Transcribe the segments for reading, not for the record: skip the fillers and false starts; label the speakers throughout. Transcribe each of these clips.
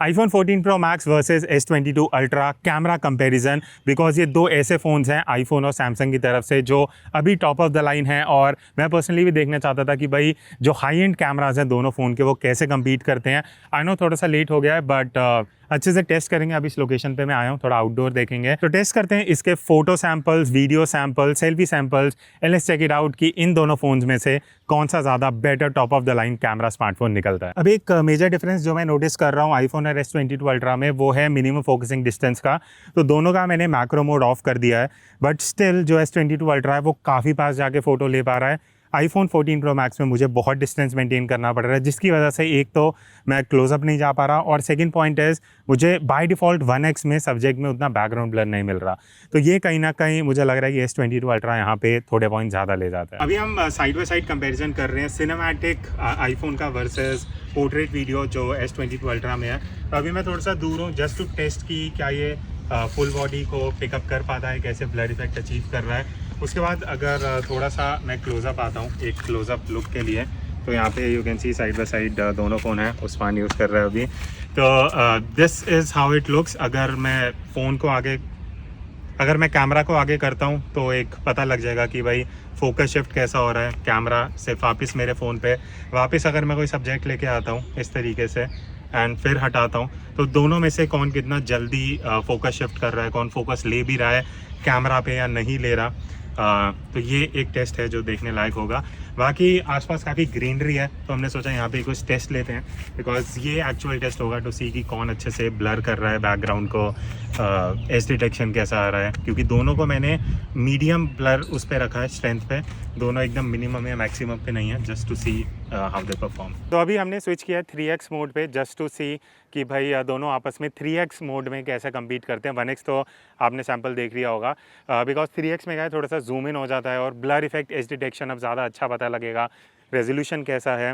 Speaker 1: iPhone 14 Pro Max versus S22 Ultra camera comparison, because ये दो ऐसे फ़ोन्स हैं आईफोन और सैमसंग की तरफ से जो अभी टॉप ऑफ द लाइन है। और मैं पर्सनली भी देखना चाहता था कि भाई जो हाई एंड कैमराज हैं दोनों फ़ोन के वो कैसे compete करते हैं। आई नो थोड़ा सा लेट हो गया है बट अच्छे से टेस्ट करेंगे। अभी इस लोकेशन पे मैं आया हूँ, थोड़ा आउटडोर देखेंगे तो टेस्ट करते हैं इसके photo samples, video samples, selfie samples and let's check it out कि इन दोनों फ़ोन्स में से कौन सा ज़्यादा better top of the line camera smartphone निकलता है। अब एक मेजर डिफरेंस जो मैं नोटिस कर रहा हूँ आईफोन और S22 अल्ट्रा में वो है मिनिमम फोकसिंग डिस्टेंस का। तो दोनों का मैंने मैक्रो मोड ऑफ कर दिया है बट स्टिल जो S22 अल्ट्रा है वो काफ़ी पास जाके फ़ोटो ले पा रहा है। आईफोन 14 प्रो मैक्स में मुझे बहुत डिस्टेंस मेंटेन करना पड़ रहा है, जिसकी वजह से एक तो मैं क्लोजअप नहीं जा पा रहा और सेकंड पॉइंट इज़ मुझे बाय डिफ़ॉल्ट 1x में सब्जेक्ट में उतना बैकग्राउंड ब्लर नहीं मिल रहा। तो ये कहीं ना कहीं मुझे लग रहा है कि S22 अल्ट्रा यहाँ पे थोड़े पॉइंट ज़्यादा ले जाता है। अभी हम साइड बाई साइड कंपेरिजन कर रहे हैं सिनेमैटिक आईफोन का वर्सेस पोर्ट्रेट वीडियो जो S22 अल्ट्रा में है। तो अभी मैं थोड़ा सा दूर हूँ जस्ट टू टेस्ट की क्या ये फुल बॉडी को पिकअप कर पाता है, कैसे ब्लर इफेक्ट अचीव कर रहा है। उसके बाद अगर थोड़ा सा मैं क्लोज़अप आता हूँ एक क्लोज़अप लुक के लिए, तो यहाँ पे you can see side by side दोनों फ़ोन है, उस्मान यूज़ कर रहा है अभी। तो this is how it looks. अगर मैं कैमरा को आगे करता हूँ तो एक पता लग जाएगा कि भाई फोकस शिफ्ट कैसा हो रहा है। कैमरा से वापस मेरे फ़ोन पे वापस अगर मैं कोई सब्जेक्ट लेके आता हूँ इस तरीके से एंड फिर हटाता हूँ तो दोनों में से कौन कितना जल्दी फोकस शिफ्ट कर रहा है, कौन फोकस ले भी रहा है कैमरा पे या नहीं ले रहा। तो ये एक टेस्ट है जो देखने लायक होगा। बाकी आसपास काफ़ी ग्रीनरी है तो हमने सोचा यहाँ पे कुछ टेस्ट लेते हैं, बिकॉज ये एक्चुअल टेस्ट होगा टू सी कि कौन अच्छे से ब्लर कर रहा है बैकग्राउंड को, एज डिटेक्शन कैसा आ रहा है। क्योंकि दोनों को मैंने मीडियम ब्लर उस पर रखा है, स्ट्रेंथ पे। दोनों एकदम मिनिमम या मैक्सिमम पे नहीं है, just to see how they perform. तो अभी हमने स्विच किया 3x मोड पे जस्ट टू सी कि भाई दोनों आपस में 3x मोड में कैसे compete करते हैं। 1x तो आपने सैम्पल देख लिया होगा, बिकॉज 3x में क्या है थोड़ा सा जूम इन हो जाता है और ब्लर इफेक्ट, एज डिटेक्शन अब ज़्यादा अच्छा पता लगेगा, रेजोल्यूशन कैसा है।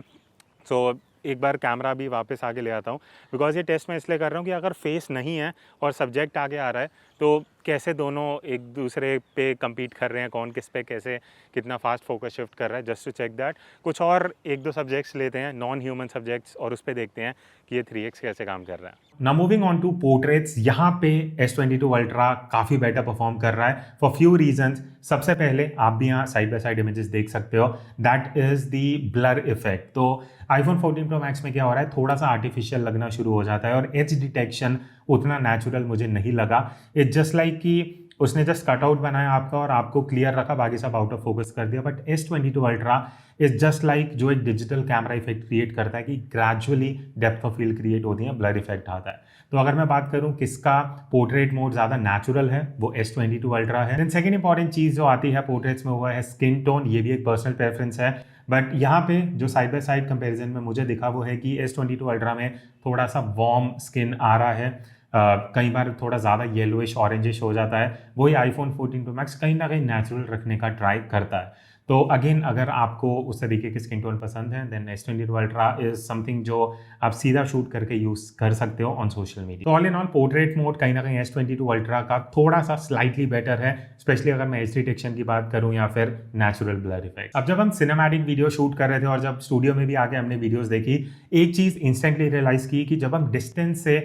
Speaker 1: सो एक बार कैमरा भी वापस आगे ले आता हूँ, बिकॉज ये टेस्ट मैं इसलिए कर रहा हूँ कि अगर फेस नहीं है और सब्जेक्ट आगे आ रहा है तो कैसे दोनों एक दूसरे पे compete कर रहे हैं, कौन किस पे कैसे कितना फास्ट फोकस शिफ्ट कर रहा है, जस्ट टू चेक दैट। कुछ और एक दो सब्जेक्ट्स लेते हैं, नॉन ह्यूमन सब्जेक्ट्स, और उस पर देखते हैं कि ये 3x कैसे काम कर रहा है। Now moving on to portraits, यहाँ पे S22 अल्ट्रा काफ़ी बेटर परफॉर्म कर रहा है फॉर फ्यू रीजंस। सबसे पहले आप भी यहाँ साइड बाय साइड इमेजेस देख सकते हो, that is the blur effect. तो आईफोन 14 प्रो मैक्स में क्या हो रहा है, थोड़ा सा आर्टिफिशियल लगना शुरू हो जाता है और एज डिटेक्शन उतना नेचुरल मुझे नहीं लगा। इट्स जस्ट लाइक कि उसने जस्ट कटआउट बनाया आपका और आपको क्लियर रखा, बाकी सब आउट ऑफ फोकस कर दिया। But S22 ultra is just like जो एक डिजिटल कैमरा इफेक्ट क्रिएट करता है कि gradually depth of field create होती है, ब्लर इफेक्ट आता है। तो अगर मैं बात करूं किसका पोर्ट्रेट मोड ज़्यादा नेचुरल है, वो S22 अल्ट्रा है। देन सेकेंड इंपॉर्टेंट चीज़ जो आती है पोर्ट्रेट्स में हुआ है स्किन टोन। ये भी एक पर्सनल प्रेफरेंस है, बट यहाँ पे जो साइड बाय साइड कंपैरिजन में मुझे दिखा वो है कि S22 अल्ट्रा में थोड़ा सा वार्म स्किन आ रहा है, कई बार थोड़ा ज़्यादा येलोइश ऑरेंजिश हो जाता है। वही आईफोन 14 प्रो मैक्स कहीं ना कहीं नेचुरल रखने का ट्राई करता है। तो अगेन अगर आपको उस तरीके के स्किन टोन पसंद है then S22 ultra is something जो आप सीधा शूट करके यूज़ कर सकते हो ऑन सोशल मीडिया। तो all in all portrait mode कहीं ना कहीं S22 अल्ट्रा का थोड़ा सा स्लाइटली बेटर है, स्पेशली अगर मैं एज डिटेक्शन की बात करूं या फिर नेचुरल ब्लर इफेक्ट। अब जब हम सिनेमैटिक वीडियो शूट कर रहे थे और जब स्टूडियो में भी आके हमने वीडियोस देखी, एक चीज़ इंस्टेंटली रियलाइज की कि जब हम डिस्टेंस से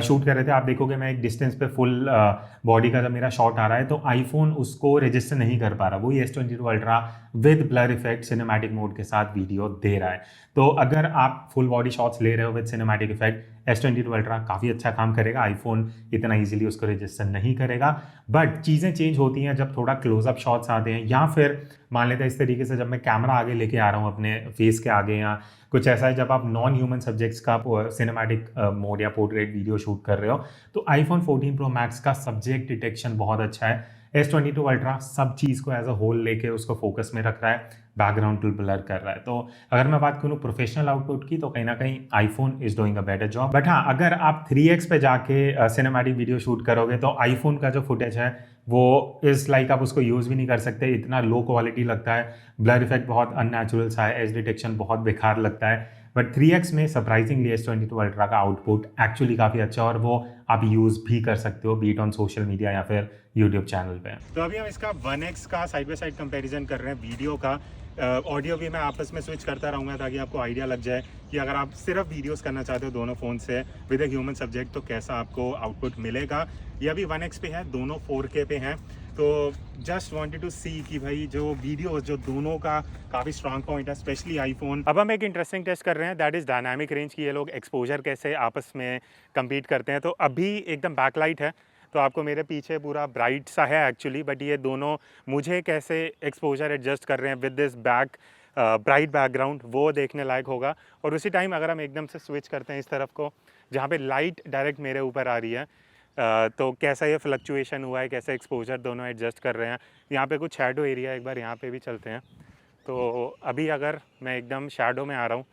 Speaker 1: शूट कर रहे थे, आप देखोगे मैं एक डिस्टेंस पे फुल बॉडी का जब मेरा शॉट आ रहा है तो आईफोन उसको रजिस्टर नहीं कर पा रहा। वही S22 ultra with blur effect cinematic mode के साथ वीडियो दे रहा है। तो अगर आप फुल बॉडी शॉट्स ले रहे हो with cinematic effect, S22 ultra काफ़ी अच्छा काम करेगा। आईफोन इतना इजीली उसको रजिस्टर नहीं करेगा। बट चीज़ें चेंज होती हैं जब थोड़ा क्लोजअप शॉट्स आते हैं, या फिर मान लेते हैं इस तरीके से जब मैं कैमरा आगे लेके आ रहा हूँ अपने फेस के आगे, या कुछ ऐसा है जब आप नॉन ह्यूमन सब्जेक्ट्स का सिनेमैटिक मोड या पोर्ट्रेट वीडियो शूट कर रहे हो, तो आईफोन 14 प्रो मैक्स का सब्जेक्ट डिटेक्शन बहुत अच्छा है। S22 अल्ट्रा सब चीज़ को एज अ होल लेके उसको फोकस में रख रहा है, बैकग्राउंड टू ब्लर कर रहा है। तो अगर मैं बात करूँ प्रोफेशनल आउटपुट की तो कहीं ना कहीं iPhone is doing a better job. But हाँ, अगर आप 3x पे जाके सिनेमैटिक वीडियो शूट करोगे तो आईफोन का जो फुटेज है वो इज़ लाइक आप उसको यूज़ भी नहीं कर सकते, इतना लो क्वालिटी लगता है, ब्लर इफेक्ट बहुत अननेचुरल सा है, एज डिटेक्शन बहुत बेकार लगता है। बट 3x में सरप्राइजिंगली S22 अल्ट्रा का आउटपुट एक्चुअली काफ़ी अच्छा है और वो आप यूज़ भी कर सकते हो बीट ऑन सोशल मीडिया या फिर यूट्यूब चैनल पे। तो अभी हम इसका 1x का साइड बाय साइड कंपैरिजन कर रहे हैं वीडियो का। ऑडियो भी मैं आपस में स्विच करता रहूँगा ताकि आपको आइडिया लग जाए कि अगर आप सिर्फ वीडियोस करना चाहते हो दोनों फ़ोन से विद ए ह्यूमन सब्जेक्ट तो कैसा आपको आउटपुट मिलेगा। ये अभी 1x पे है, दोनों 4K पे हैं, तो जस्ट वांटेड टू सी कि भाई जो वीडियो जो दोनों का काफ़ी स्ट्रॉन्ग पॉइंट है, स्पेशली आईफोन। अब हम एक इंटरेस्टिंग टेस्ट कर रहे हैं, दैट इज़ डायनामिक रेंज की। ये लोग एक्सपोजर कैसे आपस में कम्पीट करते हैं। तो अभी एकदम बैकलाइट है तो आपको मेरे पीछे पूरा ब्राइट सा है एक्चुअली, बट ये दोनों मुझे कैसे एक्सपोजर एडजस्ट कर रहे हैं विद दिस ब्राइट बैकग्राउंड वो देखने लायक होगा। और उसी टाइम अगर हम एकदम से स्विच करते हैं इस तरफ को जहाँ पे लाइट डायरेक्ट मेरे ऊपर आ रही है, तो कैसा ये फ्लक्चुएशन हुआ है, कैसे एक्सपोजर दोनों एडजस्ट कर रहे हैं। यहाँ पे कुछ शैडो एरिया, एक बार यहाँ पे भी चलते हैं। तो अभी अगर मैं एकदम शैडो में आ रहा हूँ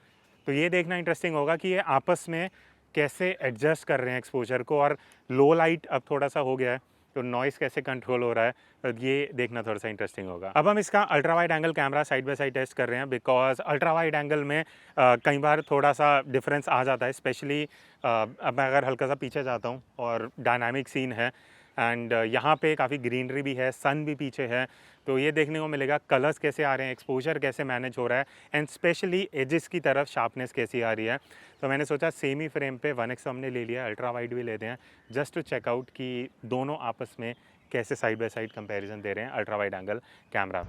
Speaker 1: तो ये देखना इंटरेस्टिंग होगा कि ये आपस में कैसे एडजस्ट कर रहे हैं एक्सपोजर को। और लो लाइट अब थोड़ा सा हो गया है तो नॉइस कैसे कंट्रोल हो रहा है, तो ये देखना थोड़ा सा इंटरेस्टिंग होगा। अब हम इसका ultra wide angle camera side by side test कर रहे हैं, बिकॉज अल्ट्रा वाइड एंगल में कई बार थोड़ा सा डिफरेंस आ जाता है, स्पेशली अब मैं अगर हल्का सा पीछे जाता हूँ और डायनामिक सीन है एंड यहाँ पे काफ़ी ग्रीनरी भी है, सन भी पीछे है, तो ये देखने को मिलेगा कलर्स कैसे आ रहे हैं, एक्सपोजर कैसे मैनेज हो रहा है एंड स्पेशली एजेस की तरफ शार्पनेस कैसी आ रही है। तो मैंने सोचा सेम ही फ्रेम पे 1x हमने ले लिया, अल्ट्रा वाइड भी लेते हैं जस्ट टू चेकआउट कि दोनों आपस में कैसे साइड बाय साइड कंपैरिजन दे रहे हैं अल्ट्रा वाइड एंगल कैमरा।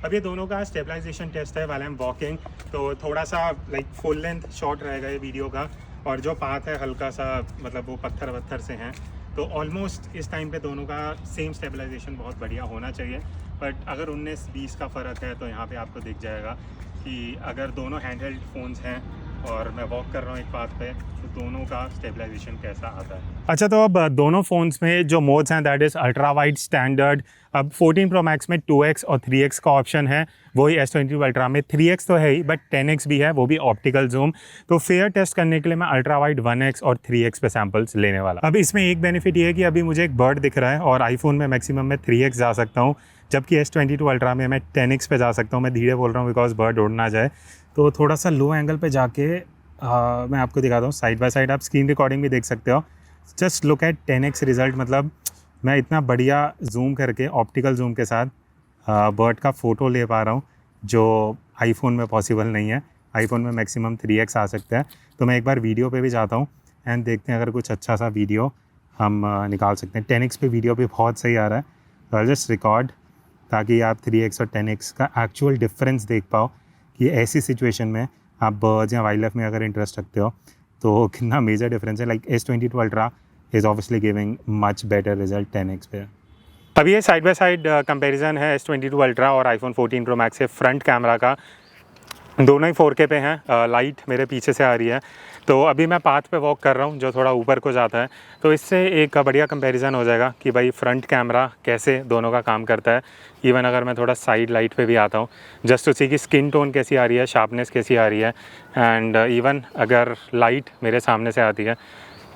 Speaker 1: अब ये दोनों का स्टेबलाइजेशन टेस्ट है व्हाइल आई एम वॉकिंग, तो थोड़ा सा लाइक फुल लेंथ शॉट रहेगा ये वीडियो का, और जो पाथ है हल्का सा मतलब वो पत्थर वत्थर से हैं, तो ऑलमोस्ट इस टाइम पे दोनों का सेम स्टेबलाइजेशन बहुत बढ़िया होना चाहिए। बट अगर 19-20 का फ़र्क है तो यहाँ पे आपको दिख जाएगा कि अगर दोनों हैंडहेल्ड फ़ोन्स हैं और मैं वॉक कर रहा हूँ एक पाथ पे तो दोनों का स्टेबलाइजेशन कैसा आता है। अच्छा, तो अब दोनों फ़ोन्स में जो मोड्स हैं that is ultra wide standard. अब 14 प्रो मैक्स में 2x और 3x का ऑप्शन है, वही S22 अल्ट्रा में 3x तो है ही बट 10x भी है, वो भी ऑप्टिकल जूम। तो फेयर टेस्ट करने के लिए मैं अल्ट्रा वाइड 1x और 3x पे सैम्पल्स लेने वाला। अब इसमें एक बेनिफिट ये है कि अभी मुझे एक बर्ड दिख रहा है और आईफोन में मैक्सिमम मैं 3x जा सकता हूँ, जबकि S22 अल्ट्रा में मैं 10x पे जा सकता हूँ। मैं धीरे बोल रहा हूँ बिकॉज बर्ड उड़ ना जाए। तो थोड़ा सा लो एंगल पे जाके मैं आपको दिखाता हूँ, साइड बाय साइड आप स्क्रीन रिकॉर्डिंग भी देख सकते हो। Just look at 10x result, मतलब मैं इतना बढ़िया जूम करके ऑप्टिकल जूम के साथ बर्ड का फ़ोटो ले पा रहा हूँ जो आईफोन में पॉसिबल नहीं है। आईफोन में मैक्सिमम 3x आ सकता है। तो मैं एक बार वीडियो पे भी जाता हूँ एंड देखते हैं अगर कुछ अच्छा सा वीडियो हम निकाल सकते हैं। 10x पे वीडियो भी बहुत सही आ रहा है, तो जस्ट रिकॉर्ड ताकि आप 3x और 10x का एक्चुअल डिफरेंस देख पाओ कि ऐसी सिचुएशन में आप बर्ड्स या वाइल्ड लाइफ में अगर इंटरेस्ट रखते हो तो कितना मेजर डिफरेंस है। Like S22 ultra is obviously giving much better result 10x पे। अब ये साइड बाय साइड कंपैरिजन है S22 अल्ट्रा और आईफोन 14 प्रो मैक्स से फ्रंट कैमरा का। दोनों ही 4K पे हैं। लाइट मेरे पीछे से आ रही है, तो अभी मैं पाथ पे वॉक कर रहा हूँ जो थोड़ा ऊपर को जाता है, तो इससे एक बढ़िया कंपैरिजन हो जाएगा कि भाई फ्रंट कैमरा कैसे दोनों का काम करता है। इवन अगर मैं थोड़ा साइड लाइट पे भी आता हूँ जस्ट टू सी कि स्किन टोन कैसी आ रही है, शार्पनेस कैसी आ रही है, एंड इवन अगर लाइट मेरे सामने से आती है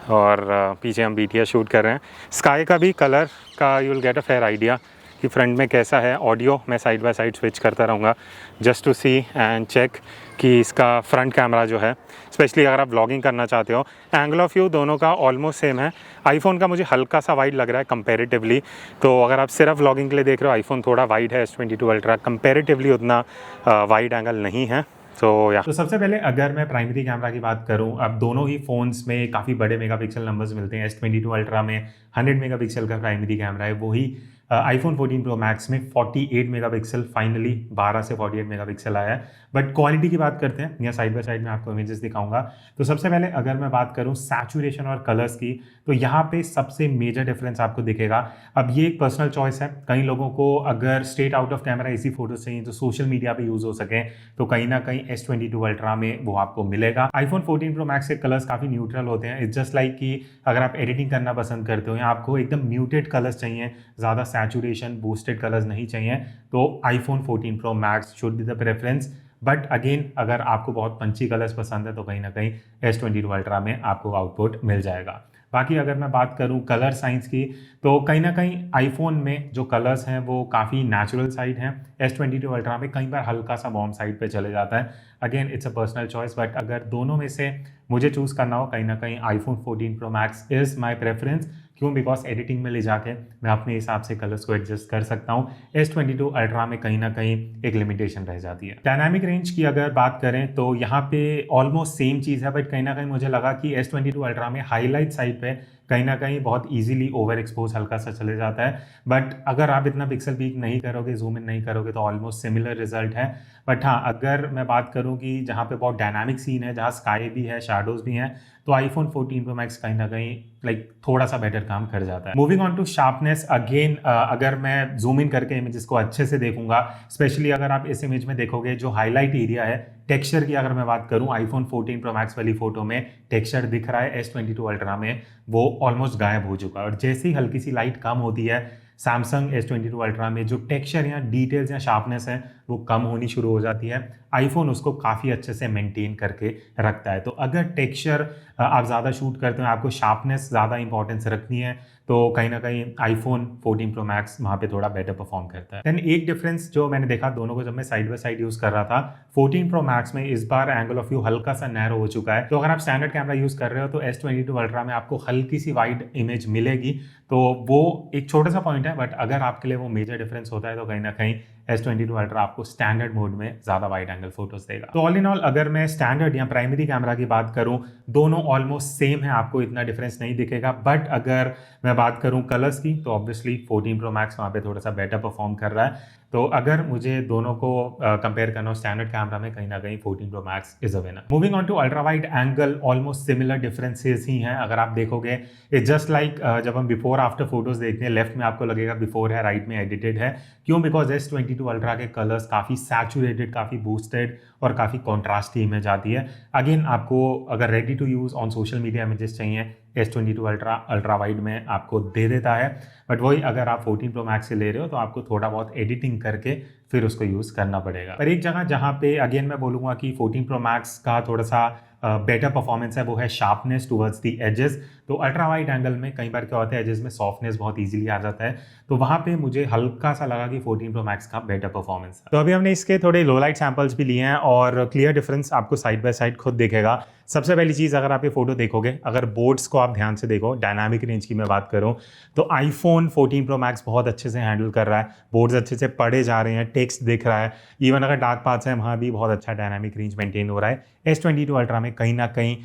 Speaker 1: और पीछे हम BTS शूट कर रहे हैं, स्काई का भी कलर का you will get a fair idea कि फ्रंट में कैसा है। ऑडियो मैं साइड बाय साइड स्विच करता रहूँगा just to see and check कि इसका फ्रंट कैमरा जो है, स्पेशली अगर आप व्लॉगिंग करना चाहते हो, एंगल ऑफ व्यू दोनों का ऑलमोस्ट सेम है। आईफोन का मुझे हल्का सा वाइड लग रहा है कंपैरेटिवली, तो अगर आप सिर्फ व्लॉगिंग के लिए देख रहे हो आईफोन थोड़ा वाइड है, S22 अल्ट्रा कंपैरेटिवली उतना वाइड एंगल नहीं है। तो सबसे पहले अगर मैं प्राइमरी कैमरा की बात करूं, अब दोनों ही फ़ोन्स में काफ़ी बड़े मेगापिक्सल नंबर्स मिलते हैं। S22 अल्ट्रा में 100 मेगापिक्सल का प्राइमरी कैमरा है, वही आईफोन 14 प्रो मैक्स में 48 मेगापिक्सल, फाइनली 12 से 48 मेगापिक्सल आया है। बट क्वालिटी की बात करते हैं, या साइड बाय साइड में आपको इमेजेस दिखाऊंगा। तो सबसे पहले अगर मैं बात करूं सैचुरेशन और कलर्स की, तो यहाँ पे सबसे मेजर डिफरेंस आपको दिखेगा। अब ये एक पर्सनल चॉइस है, कई लोगों को अगर स्ट्रेट आउट ऑफ कैमरा ऐसी फोटोज चाहिए जो सोशल मीडिया पे यूज हो सके, तो कहीं ना कहीं S22 अल्ट्रा में वो आपको मिलेगा। आईफोन 14 प्रो मैक्स के कलर्स काफ़ी न्यूट्रल होते हैं। इट्स जस्ट लाइक कि अगर आप एडिटिंग करना पसंद करते हो या आपको एकदम म्यूटेड कलर्स चाहिए, ज़्यादा सैचुरेशन बूस्टेड कलर्स नहीं चाहिए, तो iPhone 14 pro max should be the preference. But again अगर आपको बहुत पंची कलर्स पसंद है तो कहीं ना कहीं S22 अल्ट्रा में आपको आउटपुट मिल जाएगा। बाकी अगर मैं बात करूं कलर साइंस की, तो कहीं ना कहीं आईफोन में जो कलर्स हैं वो काफ़ी नेचुरल साइड हैं। S22 अल्ट्रा में कई बार हल्का सा वार्म साइड पे चले जाता है। Again it's a personal choice, but अगर दोनों में से मुझे चूज़ करना हो, कहीं ना कहीं iPhone 14 Pro Max is my preference. क्यों? बिकॉज एडिटिंग में ले जाके मैं अपने हिसाब से कलर्स को एडजस्ट कर सकता हूँ। S22 अल्ट्रा में कहीं ना कहीं एक लिमिटेशन रह जाती है। डायनामिक रेंज की अगर बात करें तो यहाँ पे ऑलमोस्ट सेम चीज़ है, बट कहीं ना कहीं मुझे लगा कि S22 अल्ट्रा में हाईलाइट साइड पे कहीं ना कहीं बहुत इजीली ओवर एक्सपोज हल्का सा चले जाता है। बट अगर आप इतना पिक्सल पीक नहीं करोगे, जूम इन नहीं करोगे, तो ऑलमोस्ट सिमिलर रिजल्ट है। बट हाँ, अगर मैं बात करूँ कि जहाँ पे बहुत डायनामिक सीन है, जहाँ स्काई भी है, शैडोज भी हैं, तो iPhone 14 Pro Max कहीं ना कहीं थोड़ा सा बेटर काम कर जाता है। Moving on to sharpness, again अगर मैं जूम इन करके इमेजेस को अच्छे से देखूंगा, स्पेशली अगर आप इस इमेज में देखोगे जो हाईलाइट एरिया है, टेक्सचर की अगर मैं बात करूं, iPhone 14 Pro Max वाली फोटो में टेक्सचर दिख रहा है, S22 अल्ट्रा में वो ऑलमोस्ट गायब हो चुका है। और जैसे ही हल्की सी लाइट कम होती है, सैमसंग S22 अल्ट्रा में जो टेक्सचर या डिटेल्स या शार्पनेस है वो कम होनी शुरू हो जाती है। आईफोन उसको काफ़ी अच्छे से मेंटेन करके रखता है। तो अगर टेक्सचर आप ज़्यादा शूट करते हो, आपको शार्पनेस ज़्यादा इंपॉर्टेंस रखनी है, तो कहीं ना कहीं iPhone 14 Pro Max वहाँ पे थोड़ा बेटर परफॉर्म करता है। देन एक डिफरेंस जो मैंने देखा दोनों को जब मैं साइड बाय साइड यूज़ कर रहा था, 14 Pro Max में इस बार एंगल ऑफ व्यू हल्का सा नैरो हो चुका है। तो अगर आप स्टैंडर्ड कैमरा यूज़ कर रहे हो तो S22 अल्ट्रा में आपको हल्की सी वाइड इमेज मिलेगी, तो वो एक छोटा सा पॉइंट है। बट अगर आपके लिए वो मेजर डिफरेंस होता है तो कहीं ना कहीं S22 अल्ट्रा आपको स्टैंडर्ड मोड में ज़्यादा वाइड एंगल फोटोज देगा। तो ऑल इन ऑल अगर मैं स्टैंडर्ड या प्राइमरी कैमरा की बात करूं, दोनों ऑलमोस्ट सेम है, आपको इतना डिफरेंस नहीं दिखेगा। बट अगर मैं बात करूं कलर्स की, तो ऑब्वियसली 14 Pro Max वहाँ पे थोड़ा सा बेटर परफॉर्म कर रहा है। तो अगर मुझे दोनों को कंपेयर करना हो स्टैंडर्ड कैमरा में, कहीं ना कहीं 14 Pro Max is a winner. Moving on to ultra wide angle, almost similar differences ही हैं। अगर आप देखोगे इट्स जस्ट लाइक जब हम बिफोर आफ्टर फोटोज देखते हैं, लेफ्ट में आपको लगेगा बिफोर है, राइट में एडिटेड है। क्यों? बिकॉज S22 अल्ट्रा के कलर्स काफ़ी सैचुरेटेड, काफ़ी बूस्टेड और काफ़ी कॉन्ट्रास्टी इमेज आती है। अगेन आपको अगर ready to use on social media images चाहिए, S22 अल्ट्रा अल्ट्रा वाइड में आपको दे देता है। बट वही अगर आप 14 Pro Max से ले रहे हो तो आपको थोड़ा बहुत एडिटिंग करके फिर उसको यूज़ करना पड़ेगा। पर एक जगह जहाँ पे अगेन मैं बोलूँगा कि 14 Pro Max का थोड़ा सा बेटर परफॉर्मेंस है, वो है शार्पनेस टुवर्ड्स दी एजेस। तो अल्ट्रा वाइड एंगल में कई बार क्या होता है, एजेस में सॉफ्टनेस बहुत इजीली आ जाता है, तो वहाँ पे मुझे हल्का सा लगा कि 14 Pro Max का बेटर परफॉर्मेंस है। तो अभी हमने इसके थोड़े लो लाइट सैंपल्स भी लिए हैं और क्लियर डिफरेंस आपको साइड बाय साइड खुद दिखेगा। सबसे पहली चीज़, अगर आप ये फोटो देखोगे, अगर बोर्ड्स को आप ध्यान से देखो, डायनामिक रेंज की मैं बात करूँ तो iPhone 14 Pro Max बहुत अच्छे से हैंडल कर रहा है, बोर्ड्स अच्छे से पढ़े जा रहे हैं, टेक्स्ट दिख रहा है, इवन अगर डार्क पार्ट्स हैं वहाँ भी बहुत अच्छा डायनामिक रेंज मेंटेन हो रहा है। S22 अल्ट्रा में कहीं ना कहीं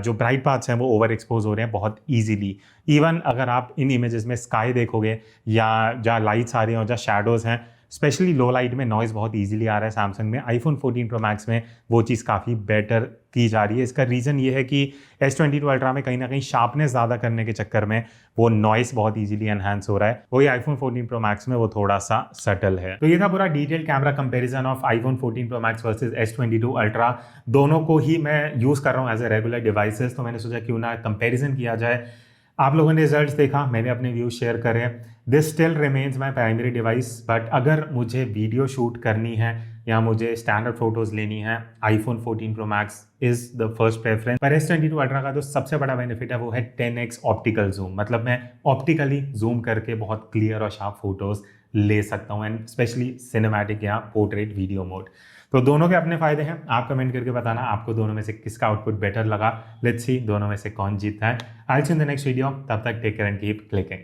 Speaker 1: जो ब्राइट पार्ट्स हैं वो ओवर एक्सपोज हो रहे हैं बहुत ईजिली। इवन अगर आप इन इमेजेस में स्काई देखोगे या जहाँ लाइट्स आ रही हैं और जहाँ शैडोज़ हैं, स्पेशली लो लाइट में नॉइज़ बहुत इजीली आ रहा है सैमसंग में। iPhone 14 Pro Max में वो चीज़ काफ़ी बेटर की जा रही है। इसका रीज़न ये है कि S22 अल्ट्रा में कहीं ना कहीं शार्पनेस ज़्यादा करने के चक्कर में वो नॉइस बहुत इजीली एनहांस हो रहा है, वही iPhone 14 Pro Max में वो थोड़ा सा सटल है। तो ये था पूरा detail camera comparison of iPhone 14 Pro Max versus S22 ultra. दोनों को ही मैं यूज़ कर रहा हूँ एज ए रेगुलर डिवाइसेस, तो मैंने सोचा क्यों ना कंपेरिजन किया जाए। आप लोगों ने रिजल्ट्स देखा, मैंने अपने व्यूज शेयर करे। This still remains my primary device, but अगर मुझे वीडियो शूट करनी है या मुझे स्टैंडर्ड फोटोज लेनी है, iPhone 14 Pro Max is the first preference. पर S22 अल्ट्रा का जो सबसे बड़ा बेनिफिट है वो है 10x ऑप्टिकल जूम, मतलब मैं ऑप्टिकली जूम करके बहुत क्लियर और शार्प फोटोज ले सकता हूँ, एंड स्पेशली सिनेमैटिक या पोर्ट्रेट वीडियो मोड। तो दोनों के अपने फायदे हैं। आप कमेंट करके बताना आपको दोनों में से किसका आउटपुट बेटर लगा। लेट्स सी दोनों में से कौन जीतता है। I see in the next video, तब तक take care and keep clicking.